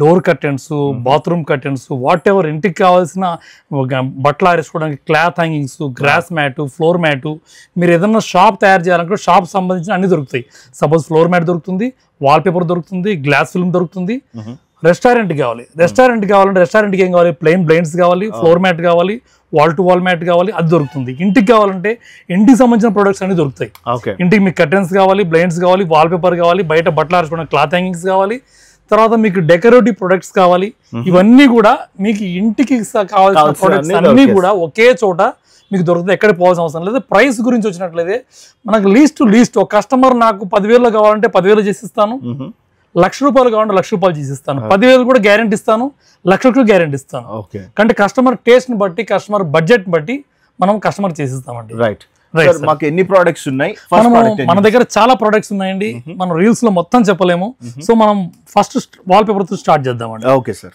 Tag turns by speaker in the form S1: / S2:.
S1: Door curtains, bathroom curtains, whatever ఇంటికి కావాల్సిన బట్టలు ఆరేసుకోవడానికి cloth hangings, grass mat, floor mat, మీరు ఏదైనా షాప్ తయారు చేయాలనుకుంటే షాప్ సంబంధించిన అన్ని దొరుకుతాయి. సపోజ్ ఫ్లోర్ మ్యాట్ దొరుకుతుంది, వాల్ పేపర్ దొరుకుతుంది, గ్లాస్ ఫిల్మ్ దొరుకుతుంది. రెస్టారెంట్ కావాలంటే రెస్టారెంట్కి ఏం కావాలి, ప్లెయిన్ బ్లైండ్స్ కావాలి, ఫ్లోర్ మ్యాట్ కావాలి, వాల్ టు వాల్ మ్యాట్ కావాలి, అది దొరుకుతుంది. ఇంటికి కావాలంటే ఇంటికి సంబంధించిన ప్రొడక్ట్స్ అన్ని దొరుకుతాయి. ఇంటికి మీకు కర్టెన్స్ కావాలి, బ్లైండ్స్ కావాలి, వాల్ పేపర్ కావాలి, బయట బట్టలు ఆరేసుకోవడానికి క్లాత్ హ్యాంగింగ్స్ కావాలి, తర్వాత మీకు డెకరేటివ్ ప్రొడక్ట్స్ కావాలి. ఇవన్నీ కూడా మీకు ఇంటికి కావాల్సిన ప్రొడక్ట్స్ అన్ని కూడా ఒకే చోట మీకు దొరుకుతుంది. ఎక్కడ పోవాల్సిన అవసరం లేదు. ప్రైస్ గురించి వచ్చినట్లయితే మనకు లీస్ట్ ఒక కస్టమర్ నాకు 10,000 కావాలంటే 10,000 చేసిస్తాను, ₹1,00,000 కావాలంటే ₹1,00,000 చేసిస్తాను, 10,000 కూడా గ్యారెంటీ ఇస్తాను, ₹1,00,000 గ్యారెంటీ ఇస్తాను. అంటే కస్టమర్ టేస్ట్ ని బట్టి, కస్టమర్ బడ్జెట్ బట్టి మనం కస్టమర్ చేసిస్తామండి.
S2: రైట్. మాకు ఎన్ని ప్రొడక్ట్స్ ఉన్నాయి?
S1: మన దగ్గర చాలా ప్రొడక్ట్స్ ఉన్నాయండి, మనం రీల్స్ లో మొత్తం చెప్పలేము. సో మనం ఫస్ట్ వాల్ పేపర్ తో స్టార్ట్ చేద్దామండి.
S2: Okay sir.